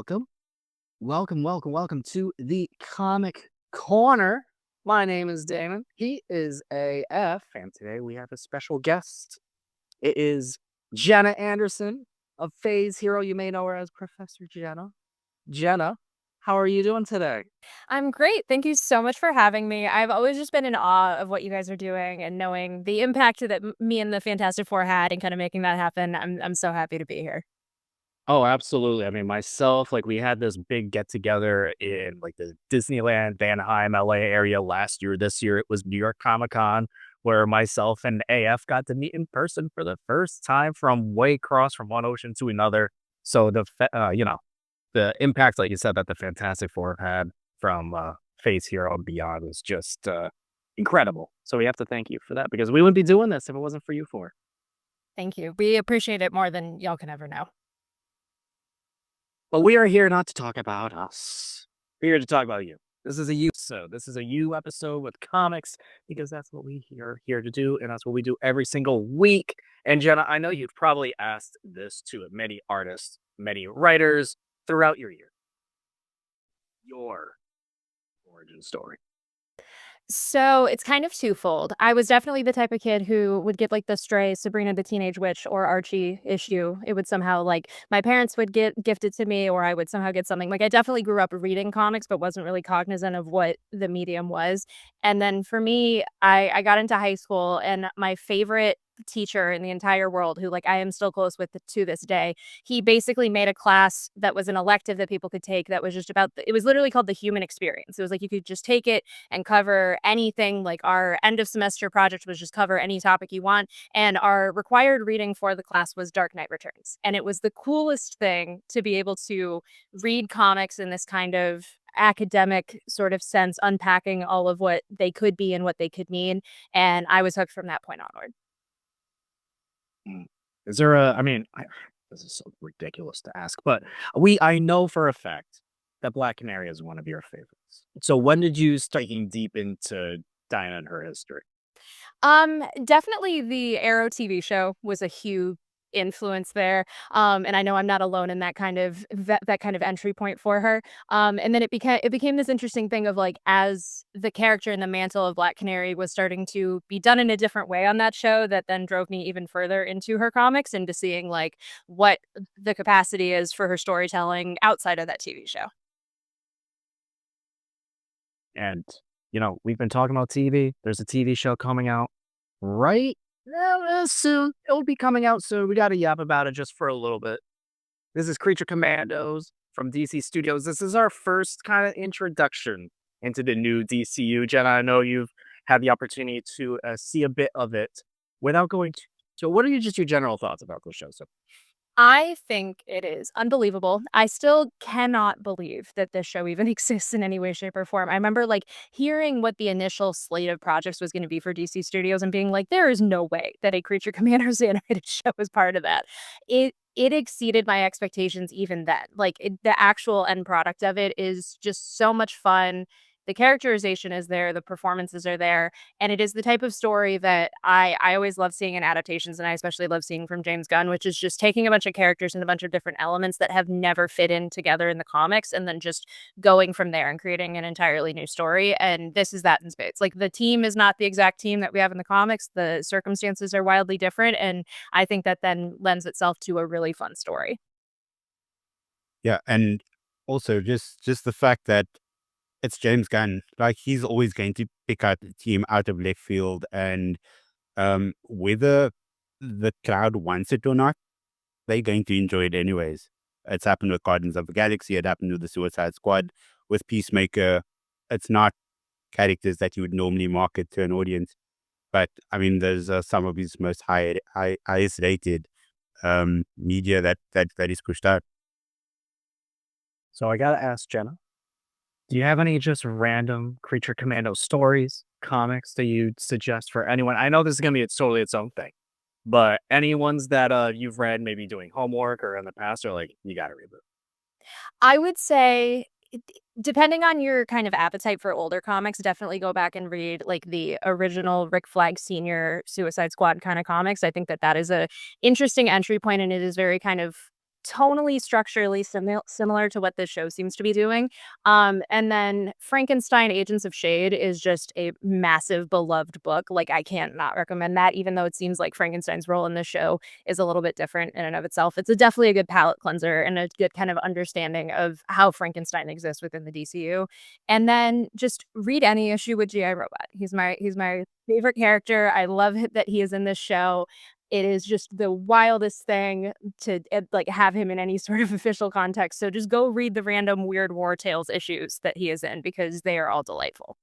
welcome. Welcome to the Comic Corner. My name is Damon. He is AF, and today we have a special guest. It is Jenna Anderson of Phase Hero. You may know her as Professor Jenna. Jenna, how are you doing today? I'm great. Thank you so much for having me. I've always just been in awe of what you guys are doing and knowing the impact that me and the Fantastic Four had and kind of making that happen. I'm so happy to be here. Oh, absolutely. I mean, myself, like we had this big get together in like the Disneyland, Anaheim, LA area last year. This year it was New York Comic Con, where myself and AF got to meet in person for the first time from way across from one ocean to another. So the impact, like you said, that the Fantastic Four had from Phase Hero and beyond was just incredible. So we have to thank you for that because we wouldn't be doing this if it wasn't for you four. Thank you. We appreciate it more than y'all can ever know. But we are here not to talk about us. We're here to talk about you. This is a you episode. This is a you episode with comics because that's what we are here to do, and that's what we do every single week. And Jenna, I know you've probably asked this to many artists, many writers throughout your year. Your origin story. So it's kind of twofold. I was definitely the type of kid who would get like the Stray, Sabrina the Teenage Witch, or Archie issue. It would somehow like my parents would get gifted to me, or I would somehow get something. Like I definitely grew up reading comics, but wasn't really cognizant of what the medium was. And then for me, I got into high school, and my favorite teacher in the entire world, who like I am still close with to this day, he basically made a class that was an elective that people could take that was just about it was literally called the human experience. It was like you could just take it and cover anything. Like our end of semester project was just cover any topic you want. And our required reading for the class was Dark Knight Returns. And it was the coolest thing to be able to read comics in this kind of academic sort of sense, unpacking all of what they could be and what they could mean. And I was hooked from that point onward. Mm. Is there this is so ridiculous to ask, but I know for a fact that Black Canary is one of your favorites. So when did you start getting deep into Diana and her history? Definitely the Arrow TV show was a huge influence there. And I know I'm not alone in that kind of entry point for her. And then it became this interesting thing of like as the character in the mantle of Black Canary was starting to be done in a different way on that show, that then drove me even further into her comics, into seeing like what the capacity is for her storytelling outside of that TV show. And we've been talking about TV. There's a TV show coming out right soon. It'll be coming out soon. We got to yap about it just for a little bit. This is Creature Commandos from DC Studios. This is our first kind of introduction into the new DCU. Jenna, I know you've had the opportunity to see a bit of it without going to. So, what are your general thoughts about the show? So, I think it is unbelievable. I still cannot believe that this show even exists in any way, shape, or form. I remember like hearing what the initial slate of projects was going to be for DC Studios and being like, there is no way that a Creature Commandos animated show is part of that. It exceeded my expectations even then. The actual end product of it is just so much fun. The characterization is there, the performances are there, and it is the type of story that I always love seeing in adaptations, and I especially love seeing from James Gunn, which is just taking a bunch of characters and a bunch of different elements that have never fit in together in the comics, and then just going from there and creating an entirely new story. And this is that in spades. Like the team is not the exact team that we have in the comics. The circumstances are wildly different, and I think that then lends itself to a really fun story. Yeah, and also just the fact that it's James Gunn, like he's always going to pick out the team out of left field, and whether the crowd wants it or not, they're going to enjoy it anyways. It's happened with Guardians of the Galaxy. It happened with the Suicide Squad, with Peacemaker. It's not characters that you would normally market to an audience, but I mean, there's some of his most highest rated media that is pushed out. I got to ask Jenna, do you have any just random Creature Commando stories, comics that you'd suggest for anyone? I know this is going to be totally its own thing, but any ones that you've read, maybe doing homework or in the past, or like, you got to read them. I would say, depending on your kind of appetite for older comics, definitely go back and read like the original Rick Flag Senior Suicide Squad kind of comics. I think that that is a interesting entry point, and it is very kind of tonally, structurally similar to what this show seems to be doing. And then Frankenstein Agents of Shade is just a massive beloved book. Like, I can't not recommend that, even though it seems like Frankenstein's role in this show is a little bit different in and of itself. It's definitely a good palate cleanser and a good kind of understanding of how Frankenstein exists within the DCU. And then just read any issue with GI Robot. He's my favorite character. I love that he is in this show. It is just the wildest thing to, like, have him in any sort of official context, so just go read the random Weird War Tales issues that he is in because they are all delightful.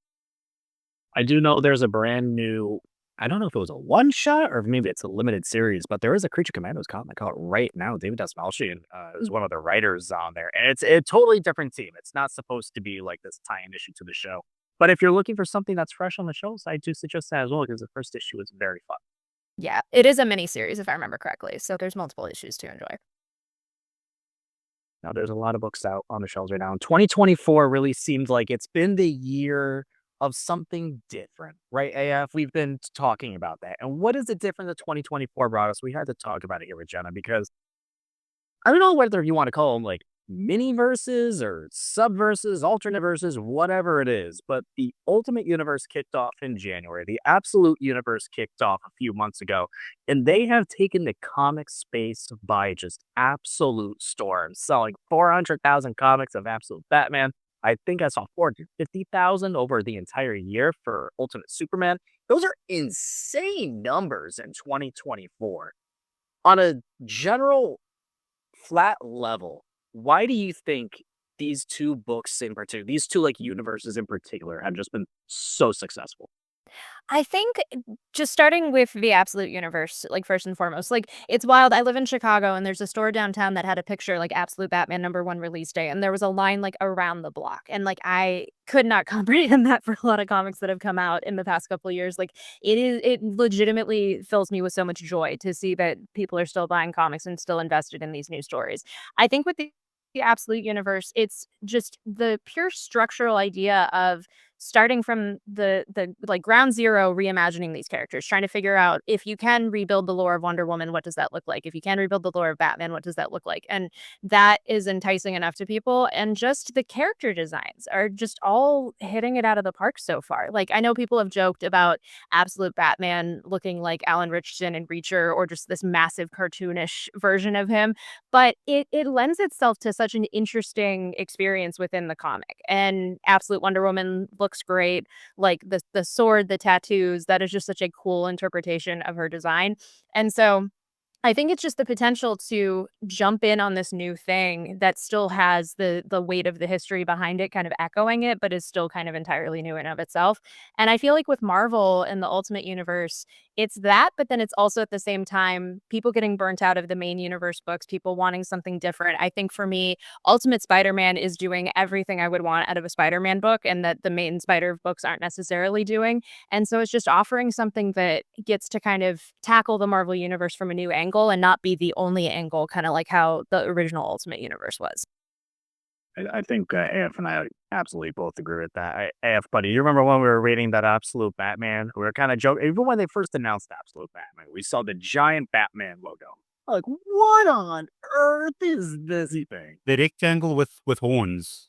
I do know there's a brand new, I don't know if it was a one shot or if maybe it's a limited series, but there is a Creature Commandos comic out right now. David Dasmalchian is one of the writers on there, and it's a totally different team. It's not supposed to be like this tie-in issue to the show. But if you're looking for something that's fresh on the shows, I do suggest that as well because the first issue is very fun. Yeah, it is a miniseries if I remember correctly, so there's multiple issues to enjoy. Now, there's a lot of books out on the shelves right now. And 2024 really seemed like it's been the year of something different, right, AF? We've been talking about that. And what is it different that 2024 brought us? We had to talk about it here with Jenna because I don't know whether you want to call them like mini verses or subverses, alternate verses, whatever it is. But the Ultimate Universe kicked off in January. The Absolute Universe kicked off a few months ago, and they have taken the comic space by just absolute storm, selling 400,000 comics of Absolute Batman. I think I saw 450,000 over the entire year for Ultimate Superman. Those are insane numbers in 2024. On a general flat level, why do you think these two books in particular, these two like universes in particular, have just been so successful? I think just starting with the Absolute Universe, like, first and foremost, like, it's wild. I live in Chicago, and there's a store downtown that had a picture, like, Absolute Batman #1 release day, and there was a line, like, around the block, and, like, I could not comprehend that for a lot of comics that have come out in the past couple of years. Like, it legitimately fills me with so much joy to see that people are still buying comics and still invested in these new stories. I think with the Absolute Universe, it's just the pure structural idea of starting from the like, ground zero, reimagining these characters, trying to figure out if you can rebuild the lore of Wonder Woman, what does that look like? If you can rebuild the lore of Batman, what does that look like? And that is enticing enough to people, and just the character designs are just all hitting it out of the park so far. Like, I know people have joked about Absolute Batman looking like Alan Richardson in Reacher, or just this massive cartoonish version of him, but it lends itself to such an interesting experience within the comic. And Absolute Wonder Woman looks great. Like, the sword, the tattoos, that is just such a cool interpretation of her design. And so I think it's just the potential to jump in on this new thing that still has the weight of the history behind it kind of echoing it, but is still kind of entirely new in of itself. And I feel like with Marvel and the Ultimate Universe, it's that, but then it's also at the same time people getting burnt out of the main universe books, people wanting something different. I think for me, Ultimate Spider-Man is doing everything I would want out of a Spider-Man book and that the main Spider books aren't necessarily doing. And so it's just offering something that gets to kind of tackle the Marvel universe from a new angle and not be the only angle, kind of like how the original Ultimate Universe was. I think AF and I absolutely both agree with that. AF, buddy, you remember when we were reading that Absolute Batman? We were kind of joking. Even when they first announced Absolute Batman, we saw the giant Batman logo. Like, what on earth is this thing? The rectangle with horns.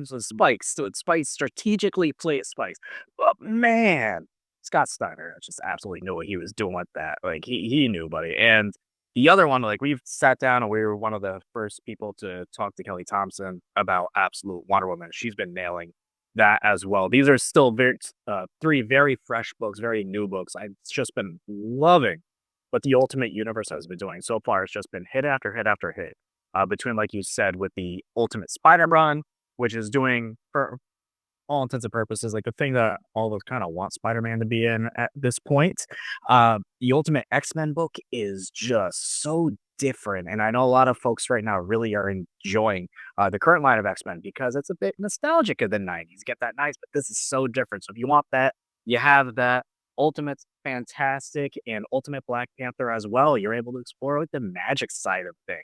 So spikes. So it's spikes, strategically placed spikes. But man, Scott Steiner just absolutely knew what he was doing with that. Like, he knew, buddy. And the other one, like, we've sat down and we were one of the first people to talk to Kelly Thompson about Absolute Wonder Woman. She's been nailing that as well. These are still three very fresh books, very new books. I've just been loving what the Ultimate Universe has been doing so far. It's just been hit after hit after hit. Between, like you said, with the Ultimate Spider Run, which is doing, for all intents and purposes, like the thing that all of us kind of want Spider-Man to be in at this point. The Ultimate X-Men book is just so different, and I know a lot of folks right now really are enjoying the current line of X-Men because it's a bit nostalgic of the 90s. Get that nice, but this is so different. So if you want that, you have that. Ultimate's fantastic, and Ultimate Black Panther as well. You're able to explore like the magic side of things,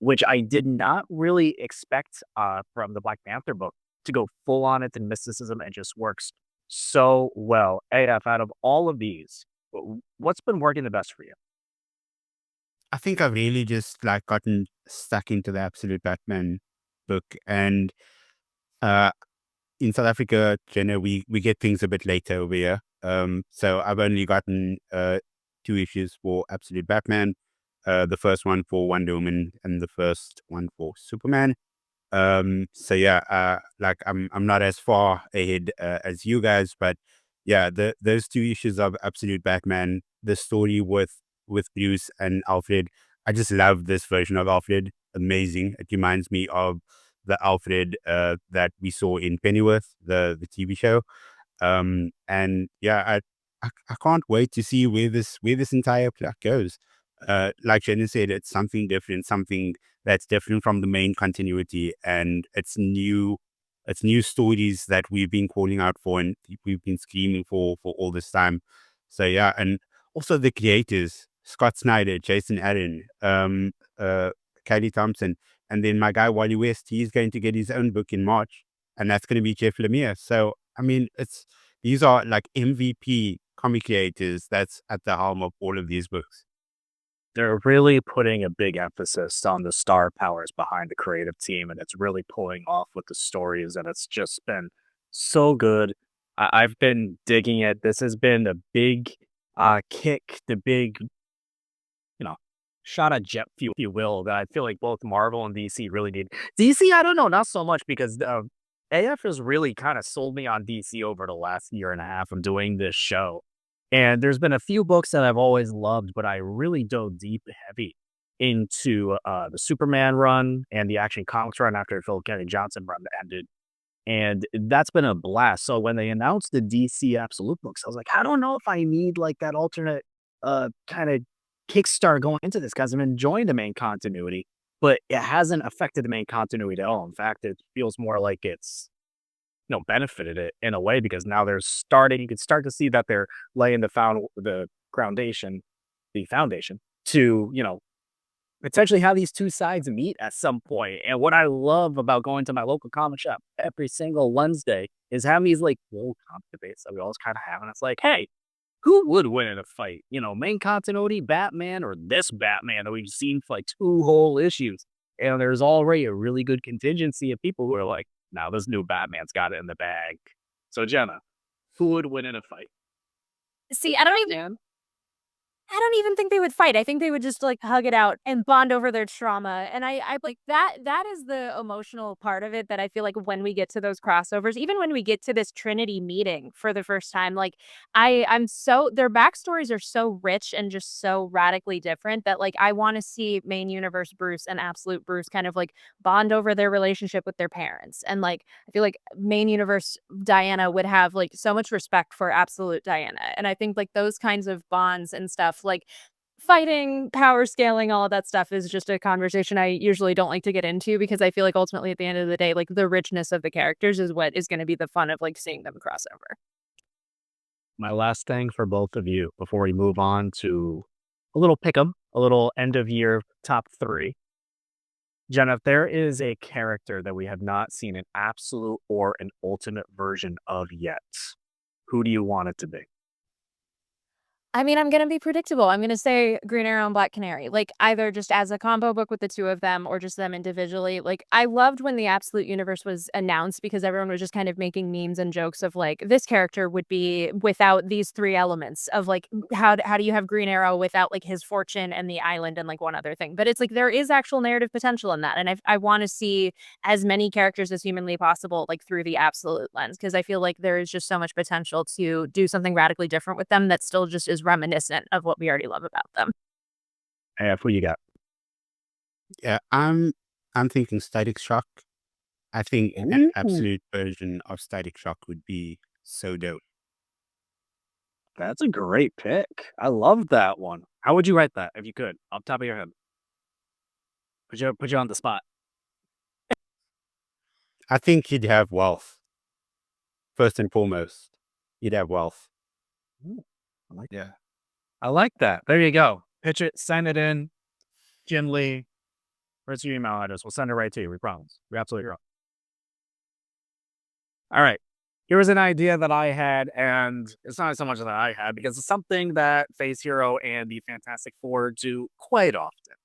which I did not really expect from the Black Panther book to go full on into mysticism and just works so well. AF, out of all of these, what's been working the best for you? I think I've really just like gotten stuck into the Absolute Batman book, and uh, in South Africa, Jenna, we get things a bit later over here. So I've only gotten two issues for Absolute Batman, the first one for Wonder Woman, and the first one for Superman. So yeah, like I'm not as far ahead as you guys, but yeah, those two issues of Absolute Batman, the story with Bruce and Alfred, I just love this version of Alfred. Amazing. It reminds me of the Alfred that we saw in Pennyworth, the TV show. And yeah, I can't wait to see where this entire plot goes. Like Jenna said, it's something different, something that's different from the main continuity, and it's new stories that we've been calling out for and we've been screaming for all this time. So yeah, and also the creators, Scott Snyder, Jason Aaron, Kelly Thompson, and then my guy Wally West, he's going to get his own book in March, and that's going to be Jeff Lemire. So I mean, these are like MVP comic creators that's at the helm of all of these books. They're really putting a big emphasis on the star powers behind the creative team, and it's really pulling off with the stories, and it's just been so good. I've been digging it. This has been a big kick, the big, you know, shot of jet fuel, if you will, that I feel like both Marvel and DC really need. DC, I don't know, not so much because AF has really kind of sold me on DC over the last year and a half of doing this show. And there's been a few books that I've always loved, but I really dove deep heavy into the Superman run and the Action Comics run after Phil Kennedy Johnson run ended. And that's been a blast. So when they announced the DC Absolute books, I was like, I don't know if I need like that alternate kind of kickstart going into this because I'm enjoying the main continuity, but it hasn't affected the main continuity at all. In fact, it feels more like it's benefited it in a way because now they're starting. You can start to see that they're laying the foundation, to potentially how these two sides meet at some point. And what I love about going to my local comic shop every single Wednesday is having these like full comic debates that we always kind of have. And it's like, hey, who would win in a fight? Main continuity Batman or this Batman that we've seen for like two whole issues? And there's already a really good contingency of people who are like, now this new Batman's got it in the bag. So Jenna, who would win in a fight? See, Dan? I don't even think they would fight. I think they would just, like, hug it out and bond over their trauma, and I like, that is the emotional part of it that I feel like when we get to those crossovers, even when we get to this Trinity meeting for the first time, like, I'm so their backstories are so rich and just so radically different that, like, I wanna see main universe Bruce and Absolute Bruce kind of, like, bond over their relationship with their parents, and, like, I feel like main universe Diana would have, like, so much respect for Absolute Diana, and I think, like, those kinds of bonds and stuff, like, fighting, power scaling, all of that stuff is just a conversation I usually don't like to get into because I feel like ultimately at the end of the day, like, the richness of the characters is what is gonna be the fun of, like, seeing them cross over. My last thing for both of you before we move on to a little pick'em, a little end of year top three. Jenna, if there is a character that we have not seen an absolute or an ultimate version of yet, who do you want it to be? I mean, I'm gonna be predictable. I'm gonna say Green Arrow and Black Canary, like, either just as a combo book with the 2 of them or just them individually. Like, I loved when the Absolute Universe was announced because everyone was just kind of making memes and jokes of, like, this character would be without these 3 elements of, like, how do you have Green Arrow without, like, his fortune and the island and, like, one other thing? But it's like there is actual narrative potential in that, and I wanna see as many characters as humanly possible, like, through the Absolute lens, because I feel like there is just so much potential to do something radically different with them that still just is reminiscent of what we already love about them. AF, who you got? Yeah, I'm thinking Static Shock. I think an Ooh, absolute version of Static Shock would be so dope. that's a great pick. I love that one. How would you write that if you could, off the top of your head? Put you on the spot. I think he'd have wealth first and foremost. He'd have wealth. Ooh, I like that. I like that. There you go. Pitch it, send it in. Jim Lee, where's your email address? We'll send it right to you. We promise. We absolutely promise. All right. Here's an idea that I had, and it's not so much that I had because it's something that Phase Hero and the Fantastic Four do quite often.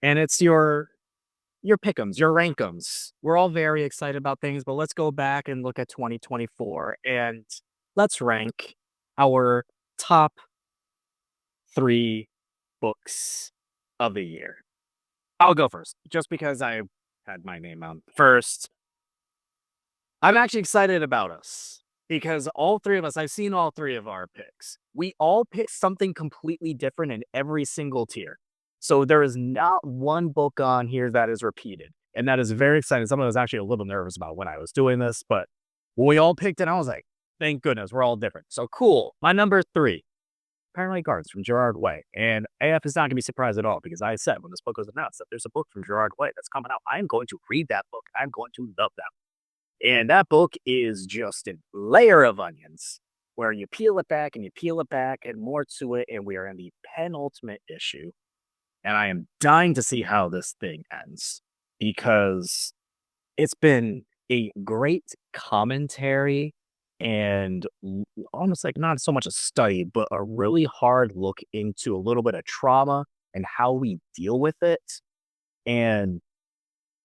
And it's your pick'ems, your rank'ems. We're all very excited about things, but let's go back and look at 2024 and let's rank our top 3 books of the year. I'll go first, just because I had my name on first. I'm actually excited about us because all 3 of us, I've seen all 3 of our picks. We all picked something completely different in every single tier. So there is not one book on here that is repeated. And that is very exciting. Someone was actually a little nervous about when I was doing this, but when we all picked it, I was like, thank goodness, we're all different. So cool. My number 3, Paranoid Guards from Gerard Way. And AF is not going to be surprised at all because I said when this book was announced that there's a book from Gerard Way that's coming out. I'm going to read that book. I'm going to love that. And that book is just a layer of onions where you peel it back and you peel it back and more to it. And we are in the penultimate issue. And I am dying to see how this thing ends because it's been a great commentary and almost like not so much a study, but a really hard look into a little bit of trauma and how we deal with it. And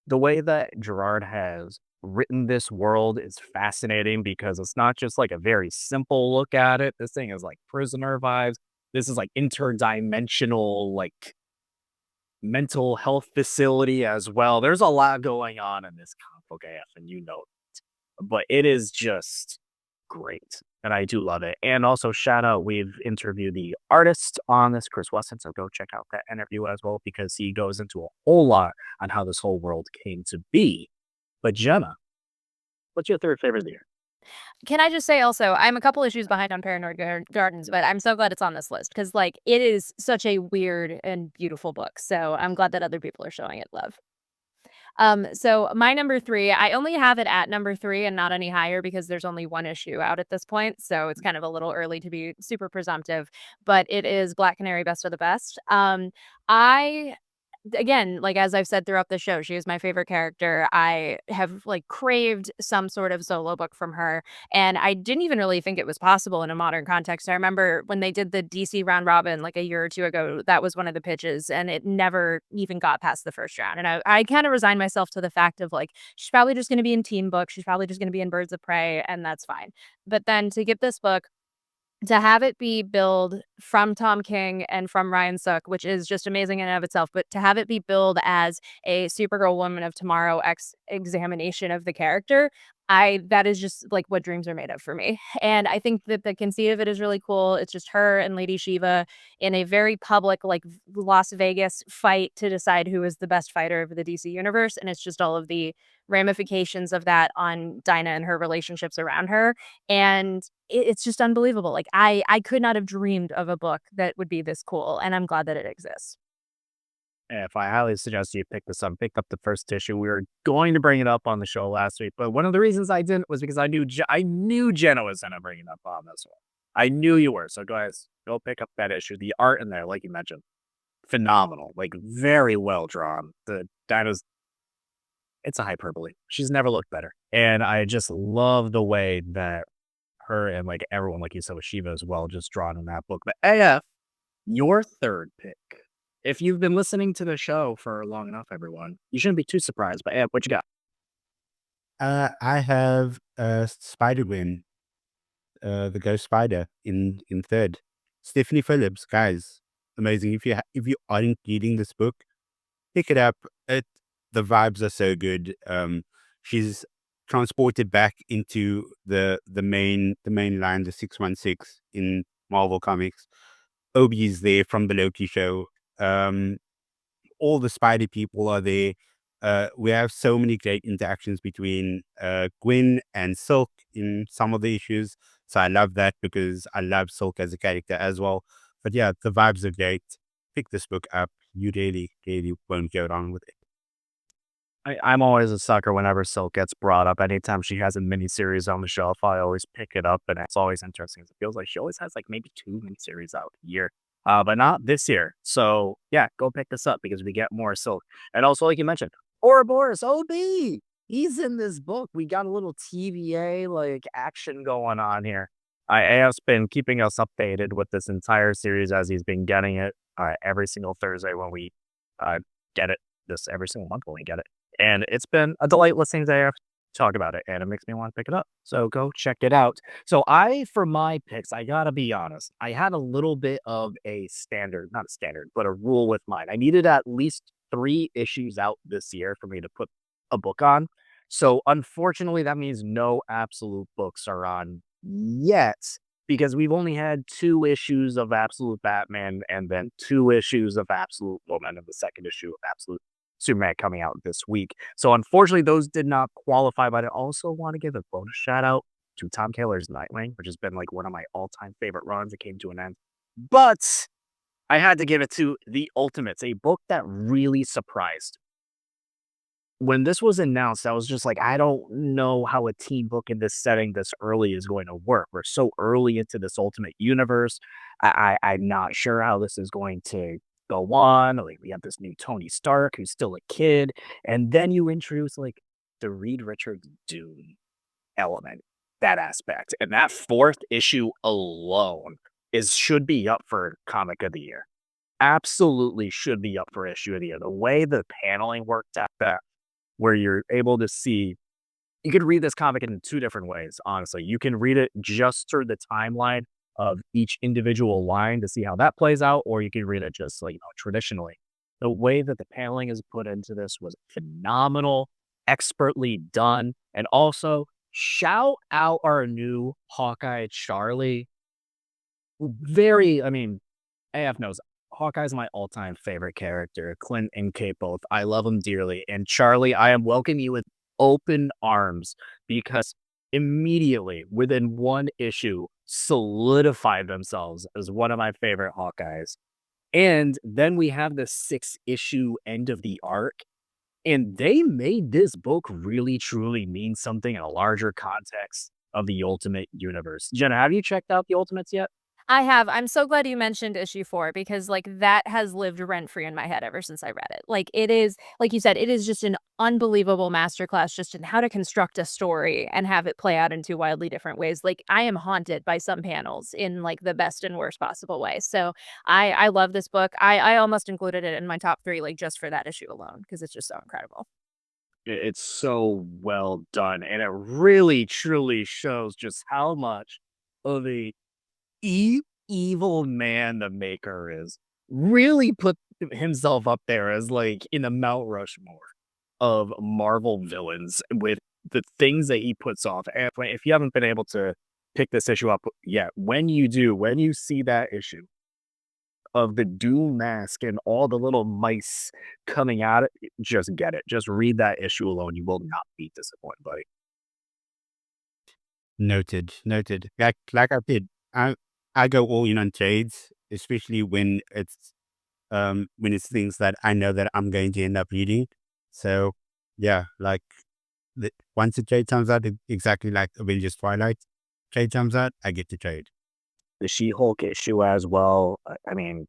the way that Gerard has written this world is fascinating because it's not just like a very simple look at it. This thing is like prisoner vibes. This is like interdimensional, like mental health facility as well. There's a lot going on in this comic book AF, and you know it. But it is just great. And I do love it. And also, shout out, we've interviewed the artist on this, Chris Wesson. So go check out that interview as well, because he goes into a whole lot on how this whole world came to be. But Jenna, what's your third favorite of the year? Can I just say also, I'm a couple issues behind on Gardens, but I'm so glad it's on this list because, like, it is such a weird and beautiful book. So I'm glad that other people are showing it love. So my number 3, I only have it at number 3 and not any higher because there's only one issue out at this point, so it's kind of a little early to be super presumptive, but it is Black Canary Best of the Best. I again, like, as I've said throughout the show, she is my favorite character. I have, like, craved some sort of solo book from her, and I didn't even really think it was possible in a modern context. I remember when they did the DC round robin, like, a year or 2 ago, that was one of the pitches, and it never even got past the first round, and I kinda resigned myself to the fact of, like, she's probably just gonna be in teen books, she's probably just gonna be in Birds of Prey, and that's fine. But then to get this book, to have it be billed from Tom King and from Ryan Sook, which is just amazing in and of itself, but to have it be billed as a Supergirl Woman of Tomorrow examination of the character, that is just like what dreams are made of for me. And I think that the conceit of it is really cool. It's just her and Lady Shiva in a very public, like Las Vegas fight to decide who is the best fighter of the DC universe. And it's just all of the ramifications of that on Dinah and her relationships around her. And it's just unbelievable. Like, I could not have dreamed of a book that would be this cool, and I'm glad that it exists. If I highly suggest you pick this up, pick up the first issue. We were going to bring it up on the show last week, but one of the reasons I didn't was because I knew Jenna was gonna bring it up on this one. I knew you were. So guys, go pick up that issue. The art in there, like you mentioned, phenomenal. Like very well drawn. The Dinah's it's a hyperbole. She's never looked better. And I just love the way that her and like everyone, like you said with Shiva as well, just drawn in that book. But AF, your third pick. If you've been listening to the show for long enough, everyone, you shouldn't be too surprised. But AF, what you got? I have Spider-Gwen, the Ghost Spider in third. Stephanie Phillips, guys, amazing. If you aren't reading this book, pick it up. The vibes are so good. She's transported back into the main line, the 616 in Marvel Comics. Obi's there from the Loki show. Um, all the Spidey people are there. We have so many great interactions between Gwen and Silk in some of the issues. So I love that because I love Silk as a character as well. But yeah, the vibes are great. Pick this book up. You really, really won't go wrong with it. I'm always a sucker whenever Silk gets brought up. Anytime she has a miniseries on the shelf, I always pick it up, and it's always interesting. It feels like she always has like maybe 2 miniseries out a year, but not this year. So yeah, go pick this up because we get more Silk, and also like you mentioned, Ouroboros OB. he's in this book. We got a little TVA like action going on here. AF's been keeping us updated with this entire series as he's been getting it every single Thursday when we uh, get it. This every single month when we get it, and it's been a delight listening to AF talk about it, and it makes me want to pick it up. So go check it out. So for my picks, I gotta be honest. I had a little bit of a standard, not a standard, but a rule with mine. I needed at least 3 issues out this year for me to put a book on. So unfortunately, that means no absolute books are on yet because we've only had 2 issues of Absolute Batman and then 2 issues of Absolute Woman and the second issue of Absolute Superman coming out this week. So unfortunately, those did not qualify, but I also want to give a bonus shout out to Tom Taylor's Nightwing, which has been like one of my all-time favorite runs. It came to an end. But I had to give it to The Ultimates, a book that really surprised. When this was announced, I was just like, I don't know how a teen book in this setting this early is going to work. We're so early into this Ultimate universe. I'm not sure how this is going to go on. Like, we have this new Tony Stark who's still a kid, and then you introduce like the Reed Richards Doom element, that aspect, and that 4th issue alone is should be up for Comic of the Year. Absolutely should be up for issue of the year. The way the paneling worked out that where you're able to see you could read this comic in 2 different ways, honestly. You can read it just through the timeline of each individual line to see how that plays out, or you can read it just like, traditionally. The way that the paneling is put into this was phenomenal, expertly done, and also shout out our new Hawkeye Charlie. Very, I mean, AF knows Hawkeye's my all-time favorite character. Clint and Kate both. I love him dearly. And Charlie, I am welcoming you with open arms because immediately within 1 issue solidified themselves as one of my favorite Hawkeyes. And then we have the 6th issue end of the arc. And they made this book really truly mean something in a larger context of the Ultimate Universe. Jenna, have you checked out the Ultimates yet? I have. I'm so glad you mentioned issue 4 because, like, that has lived rent free in my head ever since I read it. Like, it is, like you said, it is just an unbelievable masterclass just in how to construct a story and have it play out in 2 wildly different ways. Like, I am haunted by some panels in, like, the best and worst possible way. So I love this book. I almost included it in my top 3, like, just for that issue alone because it's just so incredible. It's so well done, and it really truly shows just how much of a evil man the maker is. Really put himself up there as like in the Mount Rushmore of Marvel villains with the things that he puts off. And if you haven't been able to pick this issue up yet, when you do, when you see that issue of the Doom mask and all the little mice coming at it, just get it. Just read that issue alone. You will not be disappointed, buddy. Noted, noted. Like I did, I go all in on trades, especially when it's things that I know that I'm going to end up reading. So yeah, like once the trade comes out, exactly like Avengers Twilight trade comes out, I get to trade. The She-Hulk issue as well. I mean,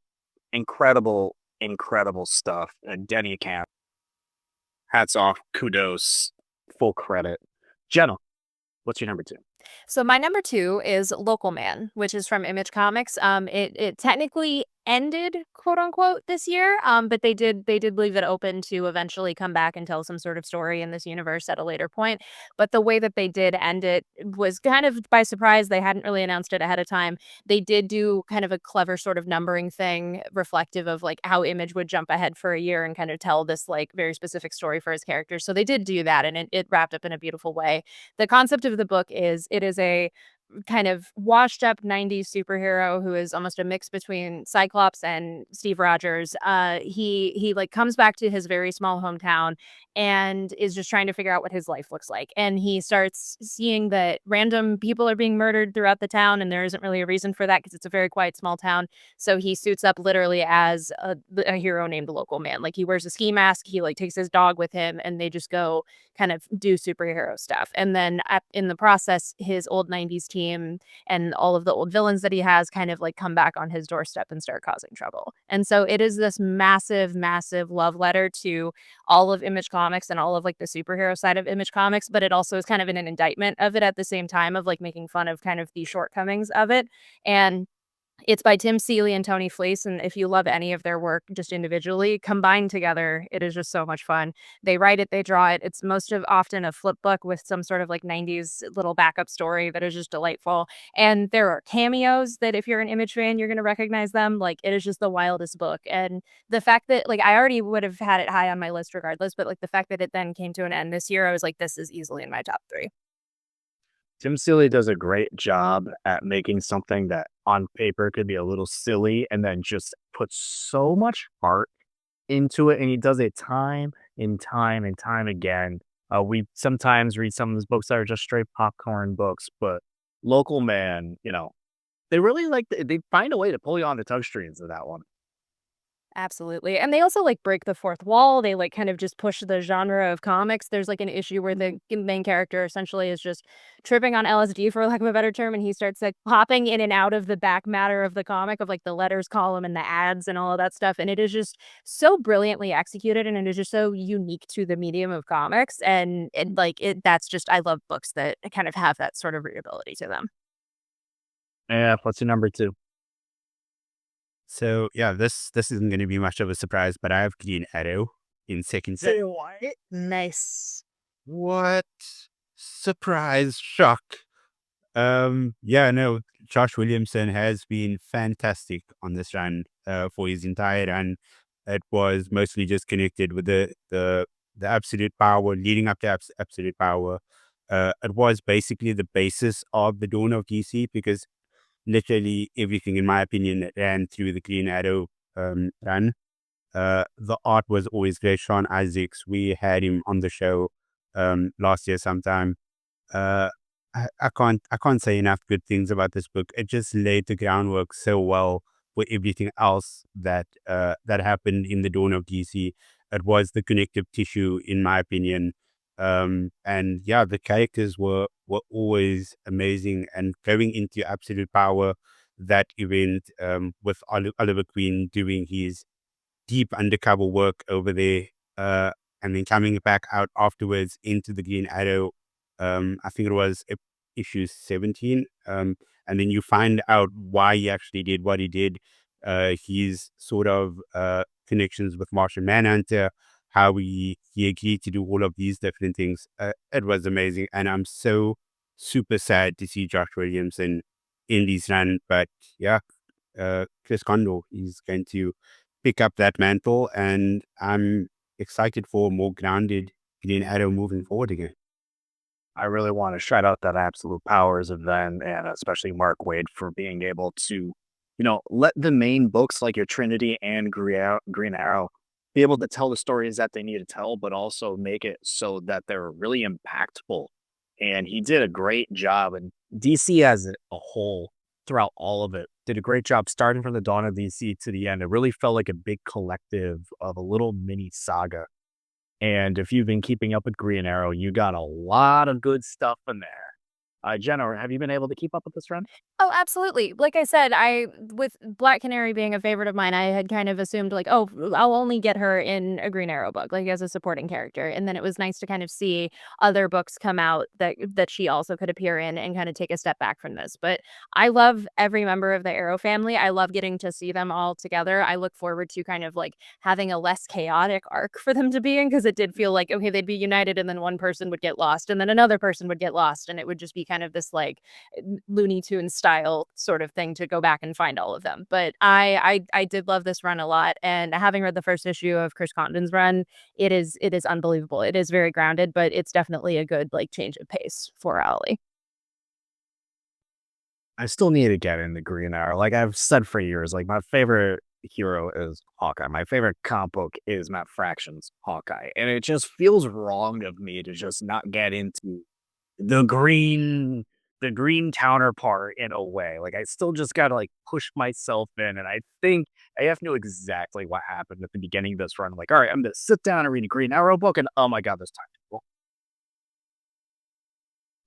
incredible, incredible stuff. Denny Camp, hats off, kudos, full credit. Jenna, what's your number 2? So my number 2 is Local Man, which is from Image Comics. It technically ended, quote unquote, this year, but they did leave it open to eventually come back and tell some sort of story in this universe at a later point. But the way that they did end it was kind of by surprise. They hadn't really announced it ahead of time. They did do kind of a clever sort of numbering thing, reflective of like how Image would jump ahead for a year and kind of tell this like very specific story for his characters. So they did do that, and it wrapped up in a beautiful way. The concept of the book is it is a kind of washed up 90s superhero who is almost a mix between Cyclops and Steve Rogers. He like comes back to his very small hometown and is just trying to figure out what his life looks like. And he starts seeing that random people are being murdered throughout the town, and there isn't really a reason for that because it's a very quiet small town. So he suits up literally as a hero named Local Man. Like, he wears a ski mask, he like takes his dog with him, and they just go kind of do superhero stuff. And then in the process, his old 90s team team and all of the old villains that he has kind of like come back on his doorstep and start causing trouble. And so it is this massive, massive love letter to all of Image Comics and all of like the superhero side of Image Comics, but it also is kind of an indictment of it at the same time of like making fun of kind of the shortcomings of it. And it's by Tim Seeley and Tony Fleece, and if you love any of their work just individually, combined together, it is just so much fun. They write it, they draw it. It's most of often a flip book with some sort of like 90s little backup story that is just delightful. And there are cameos that if you're an Image fan, you're gonna recognize them. Like it is just the wildest book. And the fact that like I already would have had it high on my list regardless, but like the fact that it then came to an end this year, I was like, this is easily in my top three. Tim Seeley does a great job at making something that on paper could be a little silly and then just puts so much heart into it. And he does it time and time and time again. We sometimes read some of his books that are just straight popcorn books, but Local Man, they really they find a way to pull you on the tug strings of that one. Absolutely, and they also, like, break the fourth wall, they, like, kind of just push the genre of comics. There's, like, an issue where the main character essentially is just tripping on LSD, for lack of a better term, and he starts, like, popping in and out of the back matter of the comic of, like, the letters column and the ads and all of that stuff, and it is just so brilliantly executed, and it is just so unique to the medium of comics, and, like, that's just I love books that kind of have that sort of readability to them. Yeah, what's your number two? So yeah, this isn't going to be much of a surprise, but I have Green Arrow in second. Say what? Nice. What? Surprise, shock. Yeah, no, Josh Williamson has been fantastic on this run for his entire run. It was mostly just connected with the absolute power leading up to absolute power. It was basically the basis of the dawn of DC because literally everything, in my opinion, that ran through the Green Arrow run. The art was always great. Sean Isaacs, we had him on the show last year sometime. uh, I can't say enough good things about this book. It just laid the groundwork so well for everything else that happened in the dawn of DC. It was the connective tissue, in my opinion. And yeah, the characters were always amazing. And going into Absolute Power, that event with Oliver Queen doing his deep undercover work over there, uh, and then coming back out afterwards into the Green Arrow. I think it was issue 17. And then you find out why he actually did what he did. His sort of connections with Martian Manhunter, how he agreed to do all of these different things. It was amazing, and I'm so super sad to see Josh Williamson in this run. But yeah, Chris Condor is going to pick up that mantle, and I'm excited for more grounded Green Arrow moving forward again. I really want to shout out that Absolute Powers event and especially Mark Waid for being able to, let the main books like your Trinity and Green Arrow be able to tell the stories that they need to tell, but also make it so that they're really impactful. And he did a great job. And DC as a whole, throughout all of it, did a great job starting from the dawn of DC to the end. It really felt like a big collective of a little mini saga. And if you've been keeping up with Green Arrow, you got a lot of good stuff in there. Jenna, have you been able to keep up with this trend? Oh, absolutely. Like I said, I with Black Canary being a favorite of mine, I had kind of assumed like, oh, I'll only get her in a Green Arrow book, like as a supporting character. And then it was nice to kind of see other books come out that she also could appear in and kind of take a step back from this. But I love every member of the Arrow family. I love getting to see them all together. I look forward to kind of like having a less chaotic arc for them to be in because it did feel like okay, they'd be united and then one person would get lost and then another person would get lost and it would just be kind of this like Looney Tunes style sort of thing to go back and find all of them. But I did love this run a lot, and having read the first issue of Chris Condon's run, it is unbelievable. It is very grounded, but it's definitely a good like change of pace for Ollie. I still need to get into Green Arrow. Like I've said for years, like my favorite hero is Hawkeye. My favorite comic book is Matt Fraction's Hawkeye. And it just feels wrong of me to just not get into the green the green counterpart in a way. Like I still just gotta like push myself in. And I think AF knew exactly what happened at the beginning of this run. I'm like, all right, I'm gonna sit down and read a Green Arrow book, and oh my god, this time.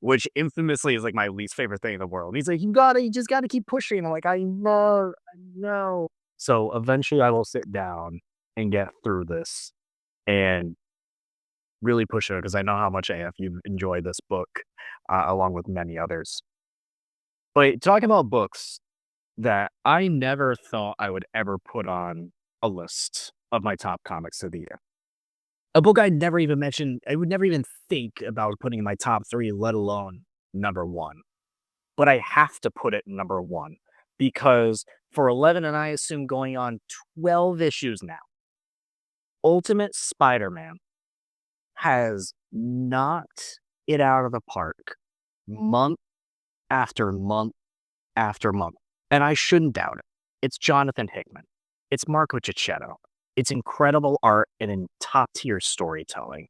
which infamously is like my least favorite thing in the world. He's like, you just gotta keep pushing. I'm like, I know. So eventually I will sit down and get through this and really push it because I know how much AF you enjoy this book, along with many others. But talking about books that I never thought I would ever put on a list of my top comics of the year. A book I'd never even mentioned, I would never even think about putting in my top three, let alone number one. But I have to put it number one because for 11 and I assume going on 12 issues now, Ultimate Spider Man has knocked it out of the park month after month after month. And I shouldn't doubt it. It's Jonathan Hickman. It's Marco Cicchetto. It's incredible art and in top tier storytelling.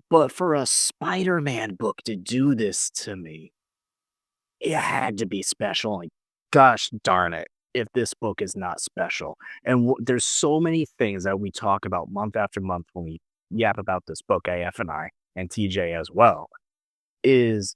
But for a Spider Man book to do this to me, it had to be special. Like, gosh darn it, if this book is not special. And there's so many things that we talk about month after month when we yap about this book, AF and I, and TJ as well, is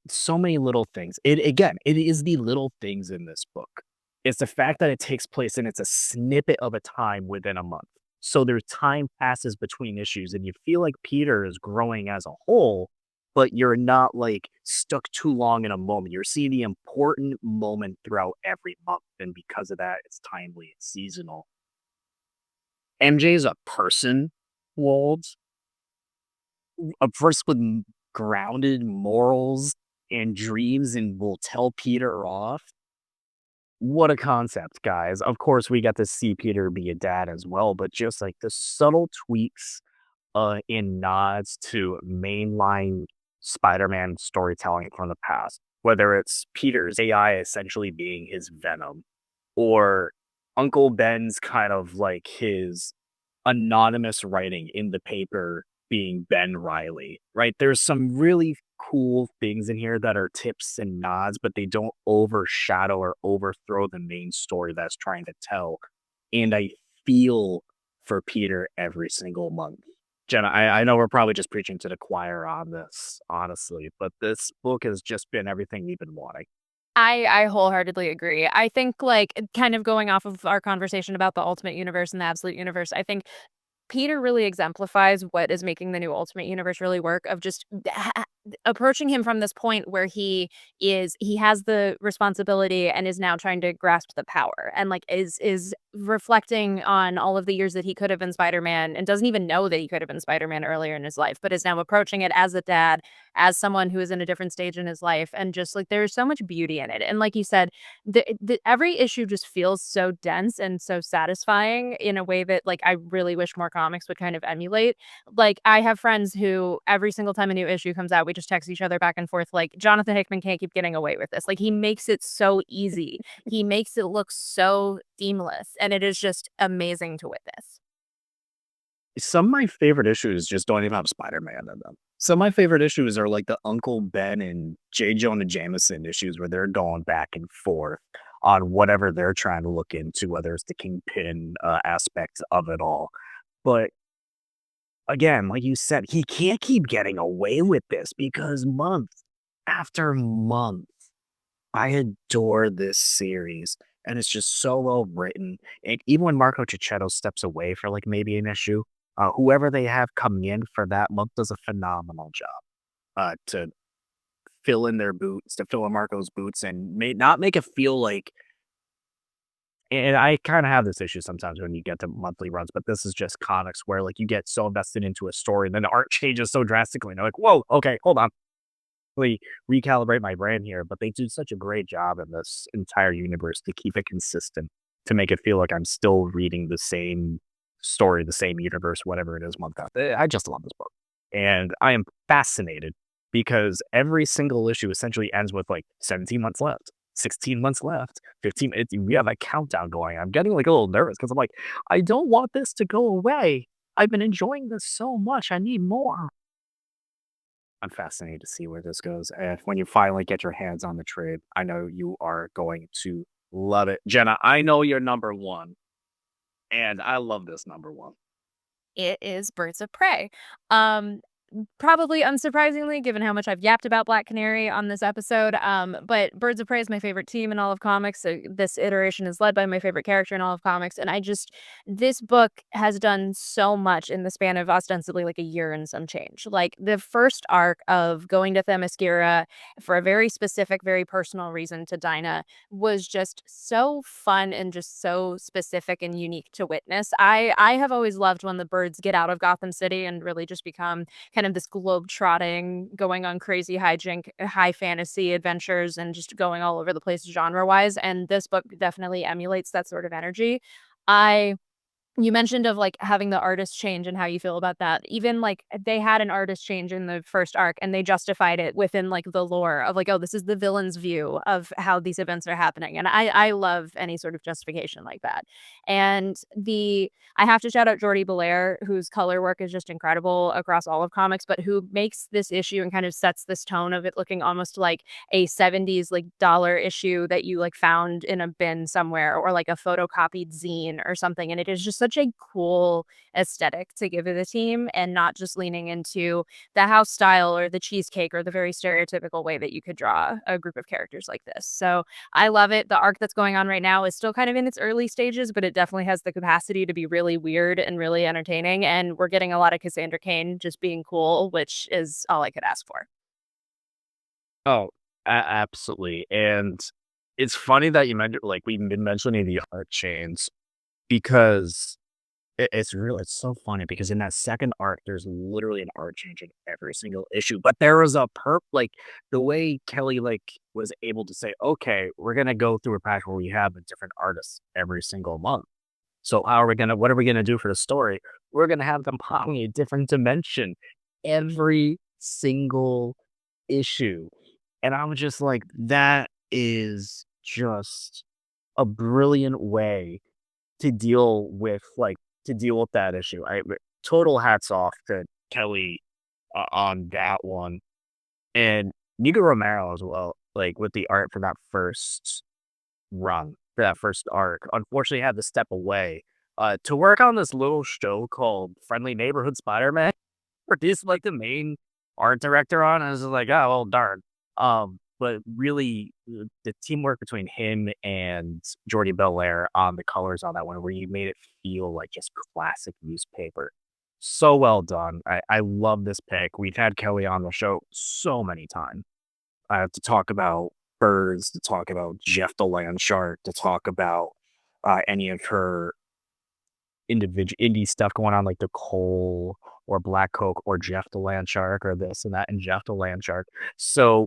so many little things. It is the little things in this book. It's the fact that it takes place and it's a snippet of a time within a month. So there's time passes between issues and you feel like Peter is growing as a whole, but you're not like stuck too long in a moment. You're seeing the important moment throughout every month. And because of that, it's timely, it's seasonal. MJ is a person, Wolves, a person with grounded morals and dreams and will tell Peter off. What a concept, guys. Of course, we get to see Peter be a dad as well, but just like the subtle tweaks in nods to mainline Spider-Man storytelling from the past, whether it's Peter's AI essentially being his Venom, or Uncle Ben's kind of like his anonymous writing in the paper being Ben Riley, right? There's some really cool things in here that are tips and nods, but they don't overshadow or overthrow the main story that's trying to tell. And I feel for Peter every single month. Jenna, I know we're probably just preaching to the choir on this, honestly, but this book has just been everything we've been wanting. I wholeheartedly agree. I think, like, kind of going off of our conversation about the Ultimate Universe and the Absolute Universe, I think Peter really exemplifies what is making the new Ultimate Universe really work, of just approaching him from this point where he has the responsibility and is now trying to grasp the power, and like is reflecting on all of the years that he could have been Spider-Man and doesn't even know that he could have been Spider-Man earlier in his life, but is now approaching it as a dad, as someone who is in a different stage in his life, and just like there's so much beauty in it. And like you said, every issue just feels so dense and so satisfying in a way that, like, I really wish more comics would kind of emulate. Like, I have friends who every single time a new issue comes out, we just text each other back and forth like, "Jonathan Hickman can't keep getting away with this." Like, he makes it so easy. He makes it look so seamless, and it is just amazing to witness. Some of my favorite issues just don't even have Spider-Man in them. Some of my favorite issues are like the Uncle Ben and J. Jonah Jameson issues where they're going back and forth on whatever they're trying to look into, whether it's the Kingpin aspect of it all. But again, like you said, he can't keep getting away with this because month after month, I adore this series. And it's just so well written. And even when Marco Cicchetto steps away for like maybe an issue, whoever they have coming in for that month does a phenomenal job to fill in their boots, to fill in Marco's boots, and not make it feel like. And I kind of have this issue sometimes when you get to monthly runs, but this is just comics where like you get so invested into a story, and then the art changes so drastically. And they're like, "Whoa, okay, hold on, really recalibrate my brain here." But they do such a great job in this entire universe to keep it consistent, to make it feel like I'm still reading the same story, the same universe, whatever it is month after. I just love this book. And I am fascinated because every single issue essentially ends with like 17 months left, 16 months left, 15. We have a countdown going. I'm getting like a little nervous because I'm like, I don't want this to go away. I've been enjoying this so much. I need more. I'm fascinated to see where this goes. And when you finally get your hands on the trade, I know you are going to love it. Jenna, I know you're number one, and I love this number one. It is Birds of Prey. Um, probably unsurprisingly, given how much I've yapped about Black Canary on this episode. But Birds of Prey is my favorite team in all of comics. So this iteration is led by my favorite character in all of comics. And this book has done so much in the span of ostensibly like a year and some change. Like the first arc of going to Themyscira for a very specific, very personal reason to Dinah was just so fun and just so specific and unique to witness. I have always loved when the birds get out of Gotham City and really just become kind of this globe trotting, going on crazy hijink, high fantasy adventures, and just going all over the place genre wise. And this book definitely emulates that sort of energy. I You mentioned of, like, having the artist change and how you feel about that. Even, like, they had an artist change in the first arc, and they justified it within, like, the lore of, like, "Oh, this is the villain's view of how these events are happening," and I love any sort of justification like that. And I have to shout out Jordi Belair, whose color work is just incredible across all of comics, but who makes this issue and kind of sets this tone of it looking almost like a '70s, like, dollar issue that you, like, found in a bin somewhere or, like, a photocopied zine or something, and it is just such a cool aesthetic to give to the team and not just leaning into the house style or the cheesecake or the very stereotypical way that you could draw a group of characters like this. So, I love it. The arc that's going on right now is still kind of in its early stages, but it definitely has the capacity to be really weird and really entertaining, and we're getting a lot of Cassandra Cain just being cool, which is all I could ask for. Oh, absolutely. And it's funny that you mentioned, like, we've been mentioning the art chains because it's so funny because in that second arc, there's literally an art change in every single issue. But there was like the way Kelly like was able to say, okay, we're gonna go through a patch where we have a different artist every single month. So what are we gonna do for the story? We're gonna have them pop in a different dimension every single issue. And I'm just like, that is just a brilliant way to deal with that issue. Total hats off to Kelly on that one, and Nico Romero as well, like, with the art for that first run, for that first arc. Unfortunately, had to step away, to work on this little show called Friendly Neighborhood Spider-Man, where he's, like, the main art director on, and I was just like, "Oh, well, darn." But really, the teamwork between him and Jordi Belair on the colors on that one, where you made it feel like just classic newspaper. So well done. I love this pick. We've had Kelly on the show so many times to talk about birds, to talk about Jeff the Land Shark, to talk about any of her individual indie stuff going on, like the Cole or Black Coke or Jeff the Land Shark or this and that and Jeff the Land Shark. So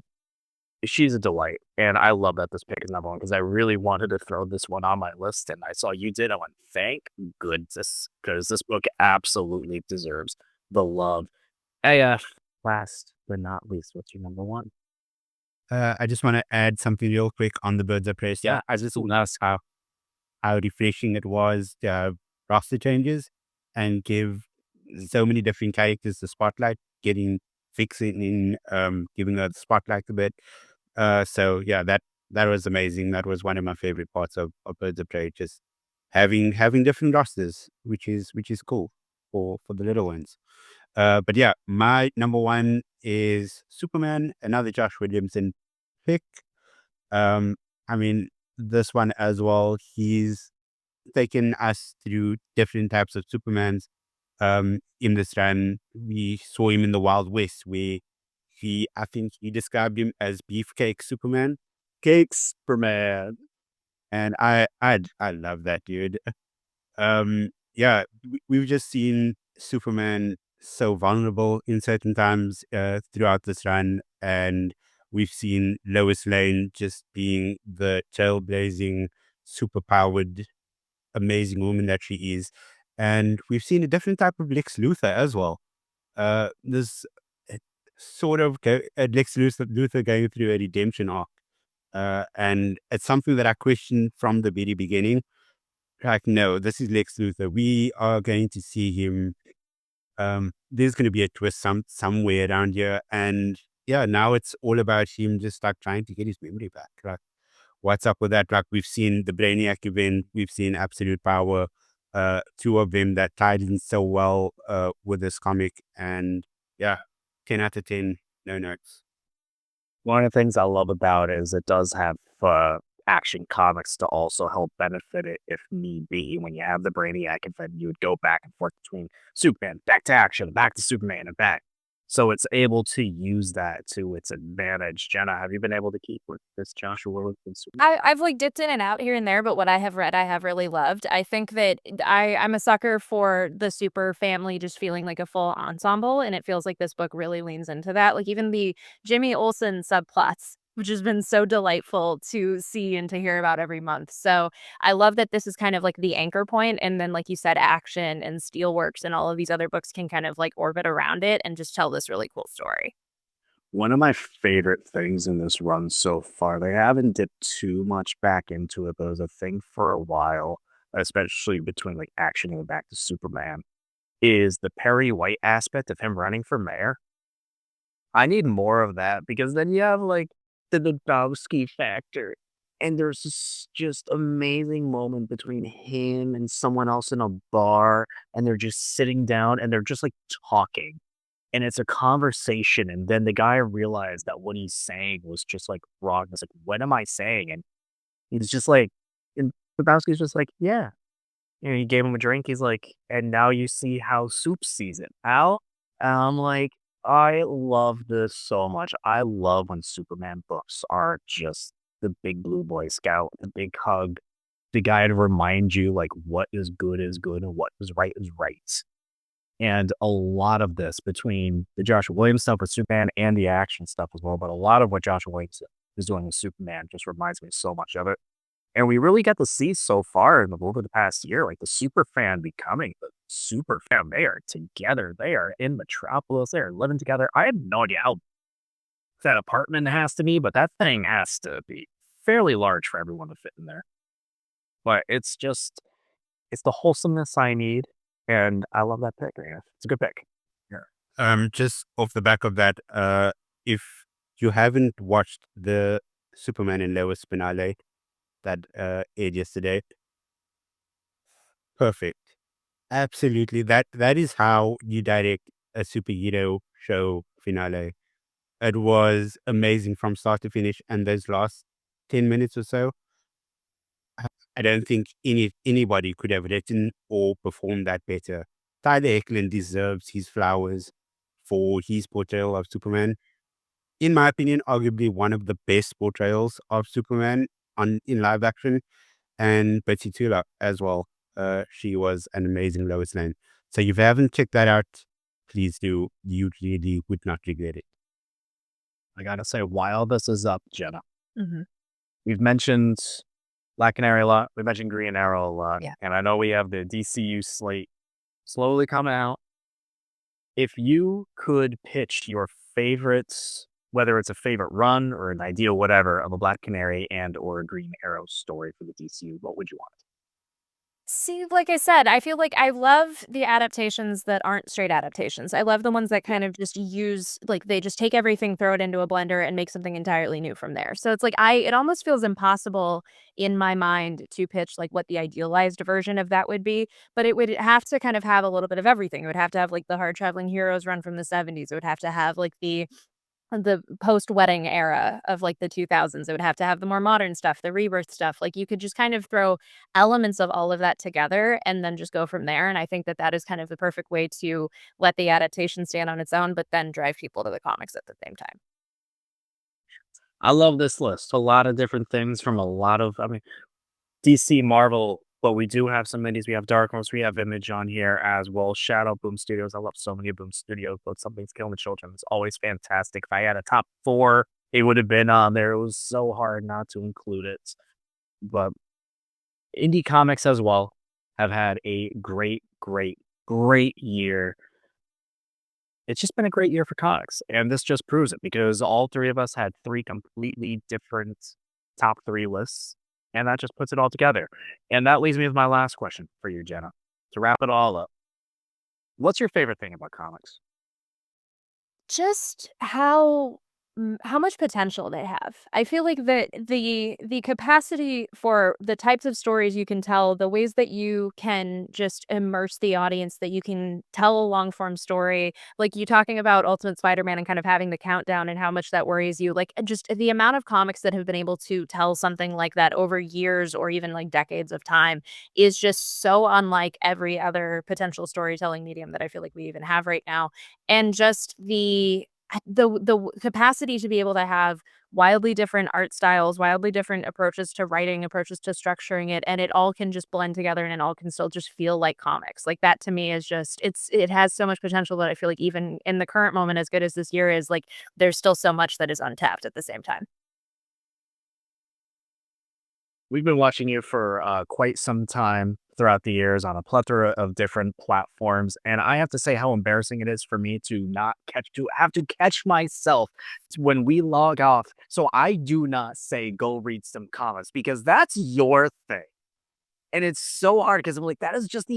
she's a delight, and I love that this pick is number one because I really wanted to throw this one on my list, and I saw you did. I went, thank goodness, because this book absolutely deserves the love. AF, last but not least, what's your number one? I just want to add something real quick on the Birds of Prey stuff. Yeah, I just noticed how refreshing it was to have roster changes and give so many different characters the spotlight, getting fixing in, giving her the spotlight a bit. So yeah, that was amazing. That was one of my favorite parts of Birds of Prey, just having different rosters, which is cool for the little ones. But yeah, my number one is Superman, another Josh Williamson pick. Um, I mean, this one as well, he's taken us through different types of Supermans. In this run, we saw him in the Wild West, where I think he described him as Beefcake Superman, Cakes for man. and I love that dude. Yeah, we've just seen Superman so vulnerable in certain times throughout this run, and we've seen Lois Lane just being the trailblazing, superpowered, amazing woman that she is, and we've seen a different type of Lex Luthor as well. This sort of Lex Luthor going through a redemption arc, and it's something that I questioned from the very beginning. Like, no, this is Lex Luthor. We are going to see him. There's going to be a twist somewhere around here, and yeah, now it's all about him just like trying to get his memory back. Like, what's up with that? Like, we've seen the Brainiac event, we've seen Absolute Power, two of them that tied in so well with this comic, and Yeah, 10 out of 10, no notes. One of the things I love about it is it does have action comics to also help benefit it if need be. When you have the Brainiac event, you would go back and forth between Superman, back to action, back to Superman, and back. So it's able to use that to its advantage. Jenna, have you been able to keep with this Joshua Williamson Superman? I've, like, dipped in and out here and there, but what I have read, I have really loved. I think that I'm a sucker for the super family just feeling like a full ensemble, and it feels like this book really leans into that. Like, even the Jimmy Olsen subplots, which has been so delightful to see and to hear about every month. So, I love that this is kind of like the anchor point, and then, like you said, Action and Steelworks and all of these other books can kind of, like, orbit around it and just tell this really cool story. One of my favorite things in this run so far, they haven't dipped too much back into it, but it was a thing for a while, especially between like action and back to Superman, is the Perry White aspect of him running for mayor. I need more of that because then you have like the Lebowski factor. And there's this just amazing moment between him and someone else in a bar, and they're just sitting down and they're just like talking. And it's a conversation. And then the guy realized that what he's saying was just like wrong. It's like, what am I saying? And he's just like, and Lebowski's just like, yeah. He gave him a drink. He's like, and now you see how Soup sees it. How? And I'm like, I love this so much. I love when Superman books are just the big blue boy scout, the big hug, the guy to remind you like what is good and what is right. And a lot of this between the Joshua Williams stuff with Superman and the action stuff as well, but a lot of what Joshua Williams is doing with Superman just reminds me so much of it. And we really get to see so far over the past year, like the super fan becoming the super fan. They are together. They are in Metropolis. They are living together. I have no idea how that apartment has to be, but that thing has to be fairly large for everyone to fit in there. But it's just, it's the wholesomeness I need. And I love that pick, man. It's a good pick. Yeah. Just off the back of that, if you haven't watched the Superman and Lois finale that aired yesterday, perfect. Absolutely. That is how you direct a superhero show finale. It was amazing from start to finish, and those last 10 minutes or so, I don't think anybody could have written or performed that better. Tyler Eklund deserves his flowers for his portrayal of Superman. In my opinion, arguably one of the best portrayals of Superman on in live action, and Betsy Tula as well. She was an amazing Lois Lane. So if you haven't checked that out, please do. You really would not regret it. I gotta say, while this is up, Jenna, Mhm. we've mentioned Black Canary a lot. We mentioned Green Arrow a lot. Yeah. And I know we have the DCU slate slowly coming out. If you could pitch your favorites, whether it's a favorite run or an ideal whatever of a Black Canary and or a Green Arrow story for the DCU, what would you want? See, like I said, I feel like I love the adaptations that aren't straight adaptations. I love the ones that kind of just use like, they just take everything, throw it into a blender, and make something entirely new from there. So it's like it almost feels impossible in my mind to pitch, like, what the idealized version of that would be, but it would have to kind of have a little bit of everything. It would have to have, like, the hard traveling heroes run from the '70s. It would have to have, like, the post-wedding era of, like, the 2000s. It would have to have the more modern stuff, the rebirth stuff. Like, you could just kind of throw elements of all of that together and then just go from there, and I think that that is kind of the perfect way to let the adaptation stand on its own, but then drive people to the comics at the same time. I love this list. A lot of different things from a lot of, I mean, DC, Marvel, but we do have some indies. We have Dark Horse, we have Image on here as well. Shadow, Boom Studios. I love so many Boom Studios, but Something's Killing the Children. It's always fantastic. If I had a top four, it would have been on there. It was so hard not to include it. But indie comics as well have had a great year. It's just been a great year for comics, and this just proves it because all three of us had three completely different top three lists, and that just puts it all together. And that leads me with my last question for you, Jenna. To wrap it all up, what's your favorite thing about comics? Just how how much potential they have. I feel like the capacity for the types of stories you can tell, the ways that you can just immerse the audience, that you can tell a long form story, like you talking about Ultimate Spider-Man and kind of having the countdown and how much that worries you, like, just the amount of comics that have been able to tell something like that over years or even, like, decades of time is just so unlike every other potential storytelling medium that I feel like we even have right now, and just the capacity to be able to have wildly different art styles, wildly different approaches to writing, approaches to structuring it, and it all can just blend together and it all can still just feel like comics. Like that to me is just it has so much potential that I feel like even in the current moment, as good as this year is, like there's still so much that is untapped at the same time. We've been watching you for quite some time throughout the years on a plethora of different platforms, and I have to say how embarrassing it is for me to have to catch myself when we log off. So I do not say go read some comics because that's your thing, and it's so hard because I'm like that is just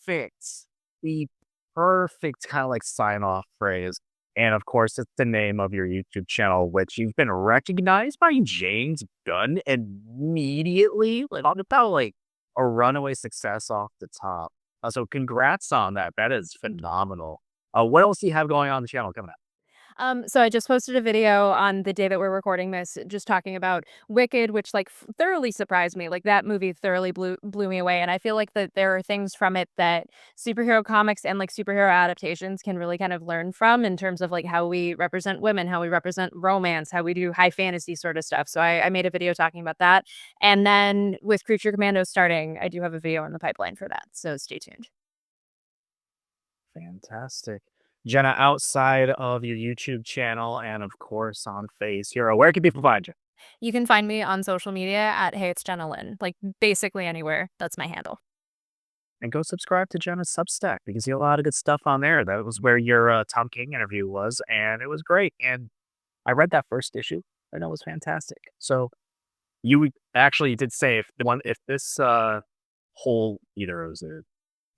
fits the perfect kind of like sign off phrase. And of course, it's the name of your YouTube channel, which you've been recognized by James Gunn immediately, like on about like a runaway success off the top. So congrats on that. That is phenomenal. What else do you have going on the channel coming up? So I just posted a video on the day that we're recording this, just talking about Wicked, which like thoroughly surprised me. Like that movie thoroughly blew me away, and I feel like that there are things from it that superhero comics and like superhero adaptations can really kind of learn from in terms of like how we represent women, how we represent romance, how we do high fantasy sort of stuff. So I made a video talking about that, and then with Creature Commandos starting, I do have a video in the pipeline for that. So stay tuned. Fantastic. Jenna, outside of your YouTube channel and of course on Face Hero, where can people find you? You can find me on social media at Hey It's Jenna Lynn, like basically anywhere. That's my handle. And go subscribe to Jenna's Substack because you see a lot of good stuff on there. That was where your Tom King interview was, and it was great. And I read that first issue, and it was fantastic. So actually did say if this whole either it was a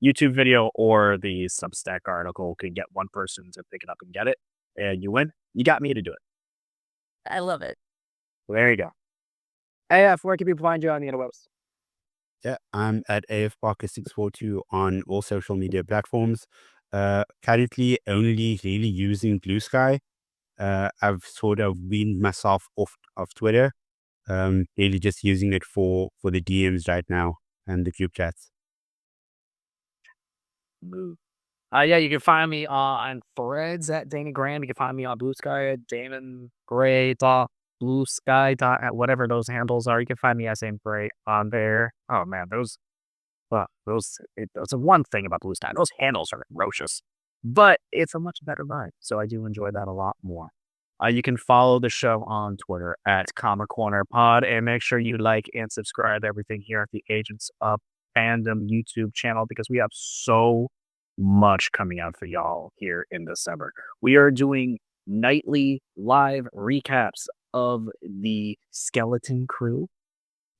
YouTube video or the Substack article could get one person to pick it up and get it, and you win, you got me to do it. I love it. Well, there you go. AF, where can people find you on the interwebs? Yeah, I'm at AF Parker 642 on all social media platforms. Currently only really using Blue Sky. I've sort of weaned myself off of Twitter. Really just using it for the DMs right now and the group chats. Move. Yeah, you can find me on Threads at Danny Graham. You can find me on Blue Sky at Damon Gray dot Blue Sky dot at whatever those handles are. You can find me as Damon Gray on there. Oh man, that's a one thing about Blue Sky. Those handles are atrocious, but it's a much better vibe. So I do enjoy that a lot more. You can follow the show on Twitter at Comic Corner Pod and make sure you like and subscribe to everything here at the Agents of Fandom YouTube channel because we have so much coming out for y'all here in December. We are doing nightly live recaps of the Skeleton Crew,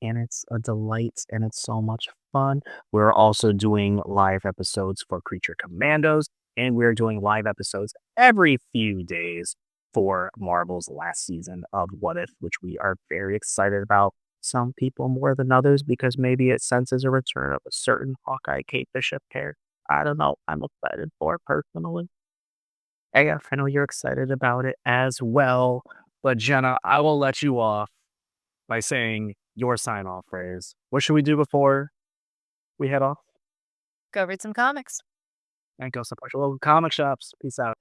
and it's a delight and it's so much fun. We're also doing live episodes for Creature Commandos, and we're doing live episodes every few days for Marvel's last season of What If, which we are very excited about. Some people more than others because maybe it senses a return of a certain Hawkeye Kate Bishop character. I don't know. I'm excited for it personally. AF, I know you're excited about it as well. But Jenna, I will let you off by saying your sign off phrase. What should we do before we head off? Go read some comics. And go support your local comic shops. Peace out.